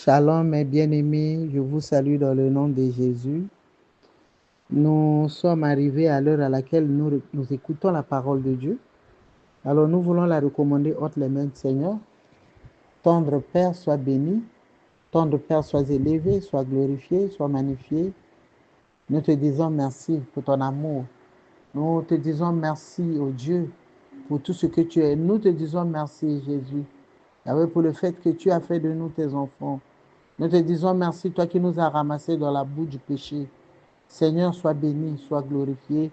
Shalom, mes bien-aimés, je vous salue dans le nom de Jésus. Nous sommes arrivés à l'heure à laquelle nous écoutons la parole de Dieu. Alors nous voulons la recommander entre les mains du Seigneur. Tendre Père, sois béni. Tendre Père, sois élevé, sois glorifié, sois magnifié. Nous te disons merci pour ton amour. Nous te disons merci, oh Dieu, pour tout ce que tu es. Nous te disons merci, Jésus, pour le fait que tu as fait de nous tes enfants. Nous te disons merci, toi qui nous as ramassés dans la boue du péché. Seigneur, sois béni, sois glorifié.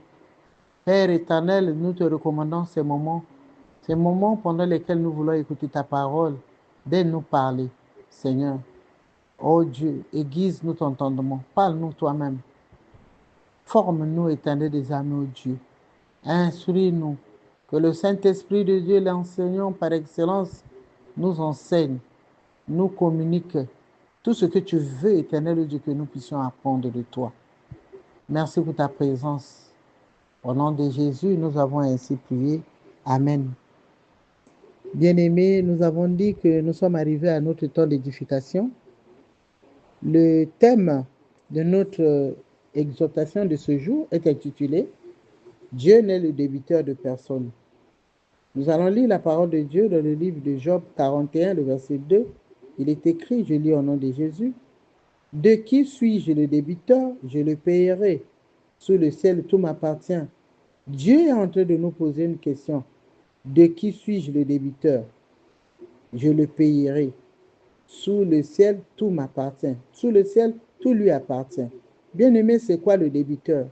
Père éternel, nous te recommandons ces moments pendant lesquels nous voulons écouter ta parole, d'aide-nous parler, Seigneur. Oh Dieu, aiguise-nous ton entendement, parle-nous toi-même. Forme-nous, éternel des armées, oh Dieu. Instruis-nous, que le Saint-Esprit de Dieu, l'enseignant par excellence, nous enseigne, nous communique tout ce que tu veux, éternel Dieu, que nous puissions apprendre de toi. Merci pour ta présence. Au nom de Jésus, nous avons ainsi prié. Amen. Bien-aimés, nous avons dit que nous sommes arrivés à notre temps d'édification. Le thème de notre exhortation de ce jour est intitulé « Dieu n'est le débiteur de personne ». Nous allons lire la parole de Dieu dans le livre de Job 41, le verset 2. Il est écrit, je lis au nom de Jésus, « De qui suis-je le débiteur? Je le payerai. Sous le ciel, tout m'appartient. » Dieu est en train de nous poser une question. De qui suis-je le débiteur? Je le payerai. Sous le ciel, tout m'appartient. Sous le ciel, tout lui appartient. Bien-aimé, c'est quoi le débiteur?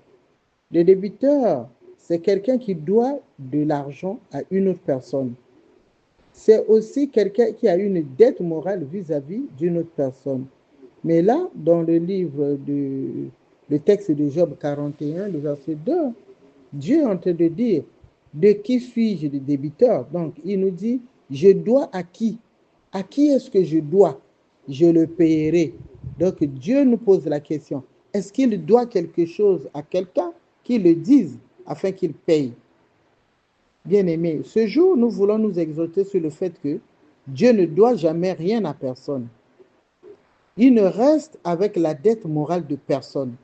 Le débiteur, c'est quelqu'un qui doit de l'argent à une autre personne. C'est aussi quelqu'un qui a une dette morale vis-à-vis d'une autre personne. Mais là, dans le livre le texte de Job 41, le verset 2, Dieu est en train de dire, de qui suis-je le débiteur? Donc, il nous dit, je dois à qui? À qui est-ce que je dois? Je le payerai. Donc, Dieu nous pose la question, est-ce qu'il doit quelque chose à quelqu'un? Qu'il le dise afin qu'il paye. Bien-aimés, ce jour, nous voulons nous exhorter sur le fait que Dieu ne doit jamais rien à personne. Il ne reste avec la dette morale de personne.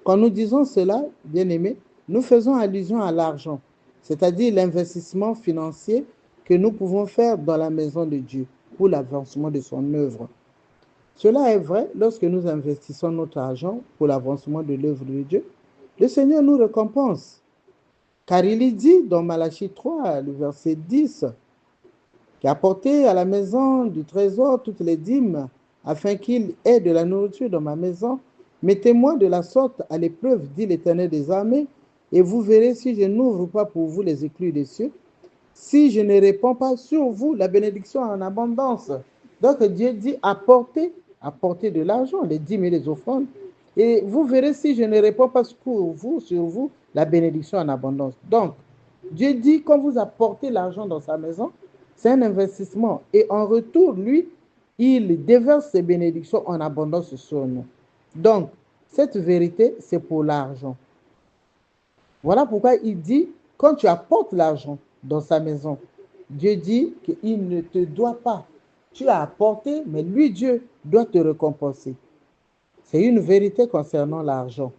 Quand nous disons cela, bien-aimés, nous faisons allusion à l'argent, c'est-à-dire l'investissement financier que nous pouvons faire dans la maison de Dieu pour l'avancement de son œuvre. Cela est vrai lorsque nous investissons notre argent pour l'avancement de l'œuvre de Dieu. Le Seigneur nous récompense, car il est dit dans Malachie 3, le verset 10, qui a apporté à la maison du trésor toutes les dîmes, afin qu'il ait de la nourriture dans ma maison. Mettez-moi de la sorte à l'épreuve, dit l'Éternel des armées, et vous verrez si je n'ouvre pas pour vous les écluses des cieux, si je ne répands pas sur vous la bénédiction en abondance. Donc Dieu dit apportez de l'argent, les dîmes et les offrandes, et vous verrez si je ne répands pas sur vous la bénédiction en abondance. Donc Dieu dit quand vous apportez l'argent dans sa maison, c'est un investissement, et en retour, lui, il déverse ses bénédictions en abondance sur nous. Donc, cette vérité, c'est pour l'argent. Voilà pourquoi il dit, quand tu apportes l'argent dans sa maison, Dieu dit qu'il ne te doit pas. Tu as apporté, mais lui, Dieu, doit te récompenser. C'est une vérité concernant l'argent.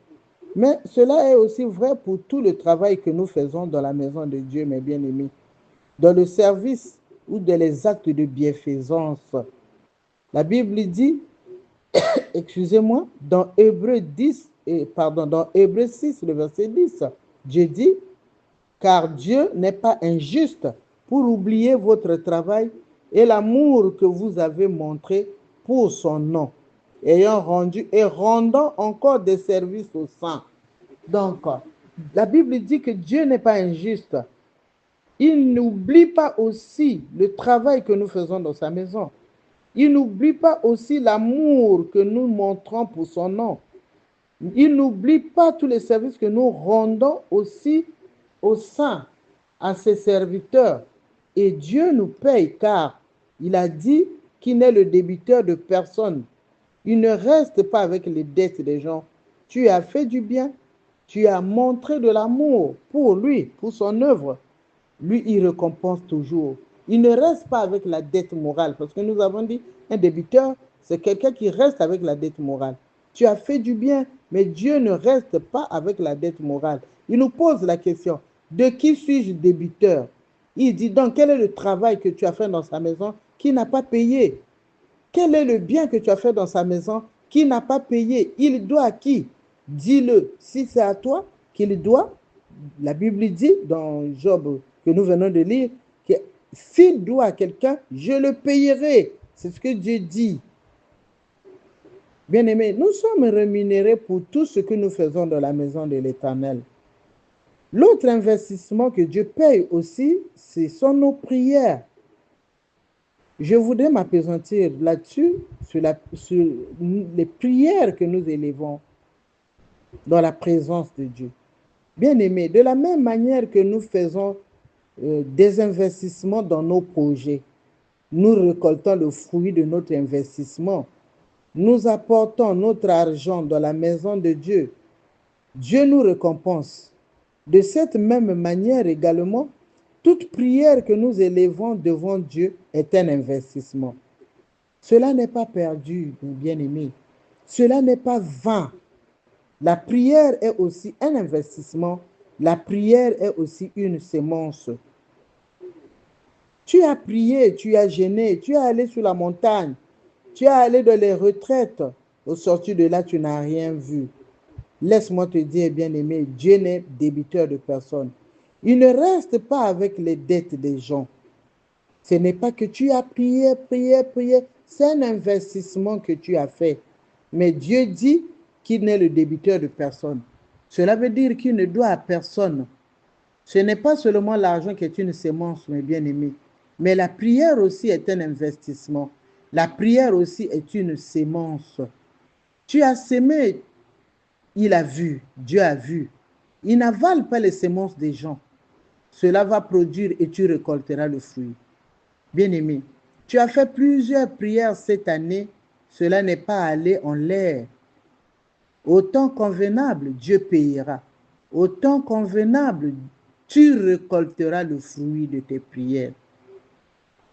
Mais cela est aussi vrai pour tout le travail que nous faisons dans la maison de Dieu, mes bien-aimés. Dans le service ou dans les actes de bienfaisance. La Bible dit, excusez-moi, dans Hébreux 6, le verset 10, Dieu dit, car Dieu n'est pas injuste pour oublier votre travail et l'amour que vous avez montré pour son nom, ayant rendu et rendant encore des services aux saints. Donc, la Bible dit que Dieu n'est pas injuste. Il n'oublie pas aussi le travail que nous faisons dans sa maison. Il n'oublie pas aussi l'amour que nous montrons pour son nom. Il n'oublie pas tous les services que nous rendons aussi aux saints, à ses serviteurs. Et Dieu nous paye car il a dit qu'il n'est le débiteur de personne. Il ne reste pas avec les dettes des gens. Tu as fait du bien, tu as montré de l'amour pour lui, pour son œuvre. Lui, il récompense toujours. Il ne reste pas avec la dette morale, parce que nous avons dit, un débiteur, c'est quelqu'un qui reste avec la dette morale. Tu as fait du bien, mais Dieu ne reste pas avec la dette morale. Il nous pose la question, de qui suis-je débiteur? Il dit donc, quel est le travail que tu as fait dans sa maison qui n'a pas payé? Quel est le bien que tu as fait dans sa maison qui n'a pas payé? Il doit à qui? Dis-le. Si c'est à toi qu'il doit, la Bible dit dans Job que nous venons de lire, que s'il doit à quelqu'un, je le payerai. C'est ce que Dieu dit. Bien-aimés, nous sommes rémunérés pour tout ce que nous faisons dans la maison de l'Éternel. L'autre investissement que Dieu paye aussi, ce sont nos prières. Je voudrais m'appesantir là-dessus, sur les prières que nous élevons dans la présence de Dieu. Bien-aimés, de la même manière que nous faisons des investissements dans nos projets, nous récoltons le fruit de notre investissement. Nous apportons notre argent dans la maison de Dieu. Dieu nous récompense. De cette même manière également, toute prière que nous élevons devant Dieu est un investissement. Cela n'est pas perdu, mes bien-aimés. Cela n'est pas vain. La prière est aussi un investissement. La prière est aussi une sémence. Tu as prié, tu as jeûné, tu es allé sur la montagne, tu es allé dans les retraites. Au sortir de là, tu n'as rien vu. Laisse-moi te dire, bien-aimé, Dieu n'est débiteur de personne. Il ne reste pas avec les dettes des gens. Ce n'est pas que tu as prié, c'est un investissement que tu as fait. Mais Dieu dit qu'il n'est le débiteur de personne. Cela veut dire qu'il ne doit à personne. Ce n'est pas seulement l'argent qui est une sémence, mes bien-aimés, mais la prière aussi est un investissement. La prière aussi est une sémence. Tu as sémé, il a vu, Dieu a vu. Il n'avale pas les sémences des gens. Cela va produire et tu récolteras le fruit. Bien-aimé, tu as fait plusieurs prières cette année, cela n'est pas allé en l'air. Au temps convenable, Dieu payera. Au temps convenable, tu récolteras le fruit de tes prières.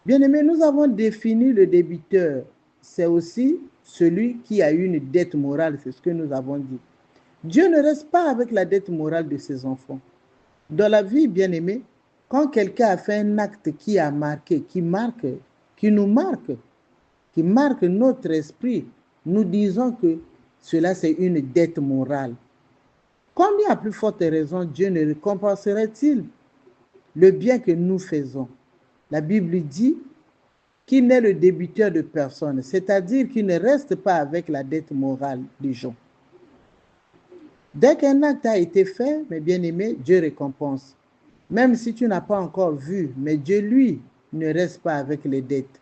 Bien-aimé, nous avons défini le débiteur. C'est aussi celui qui a une dette morale, c'est ce que nous avons dit. Dieu ne reste pas avec la dette morale de ses enfants. Dans la vie, bien-aimé, quand quelqu'un a fait un acte qui a marqué, qui nous marque, qui marque notre esprit, nous disons que cela c'est une dette morale. Combien à plus forte raison Dieu ne récompenserait-il le bien que nous faisons? La Bible dit qu'il n'est le débiteur de personne, c'est-à-dire qu'il ne reste pas avec la dette morale des gens. Dès qu'un acte a été fait, mes bien-aimés, Dieu récompense. Même si tu n'as pas encore vu, mais Dieu, lui, ne reste pas avec les dettes.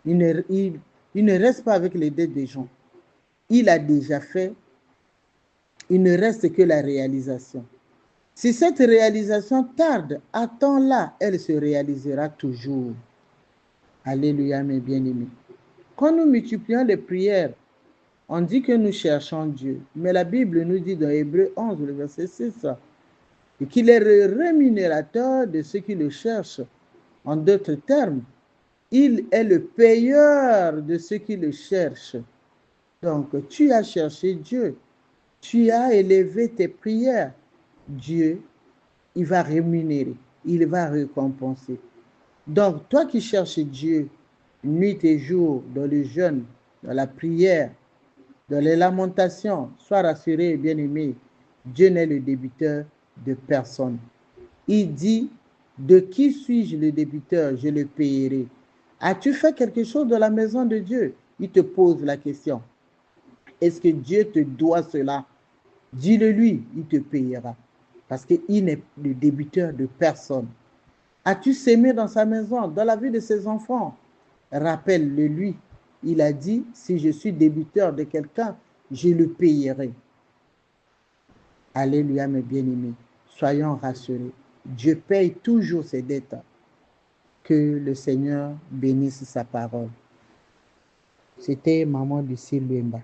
Il ne reste pas avec les dettes des gens. Il a déjà fait. Il ne reste que la réalisation. Si cette réalisation tarde, attends-la, elle se réalisera toujours. Alléluia, mes bien-aimés. Quand nous multiplions les prières, on dit que nous cherchons Dieu. Mais la Bible nous dit dans Hébreux 11, le verset 6, et qu'il est le rémunérateur de ceux qui le cherchent. En d'autres termes, il est le payeur de ceux qui le cherchent. Donc, tu as cherché Dieu. Tu as élevé tes prières. Dieu, il va rémunérer. Il va récompenser. Donc, toi qui cherches Dieu, nuit et jour, dans le jeûne, dans la prière, dans les lamentations, sois rassuré et bien-aimé, Dieu n'est le débiteur de personne. Il dit, de qui suis-je le débiteur? Je le payerai. As-tu fait quelque chose dans la maison de Dieu? Il te pose la question. Est-ce que Dieu te doit cela? Dis-le lui, il te payera. Parce qu'il n'est le débiteur de personne. As-tu sémé dans sa maison, dans la vie de ses enfants? Rappelle-le lui. Il a dit, si je suis débiteur de quelqu'un, je le payerai. Alléluia, mes bien-aimés. Soyons rassurés. Dieu paye toujours ses dettes. Que le Seigneur bénisse sa parole. C'était Maman Lucie Luemba.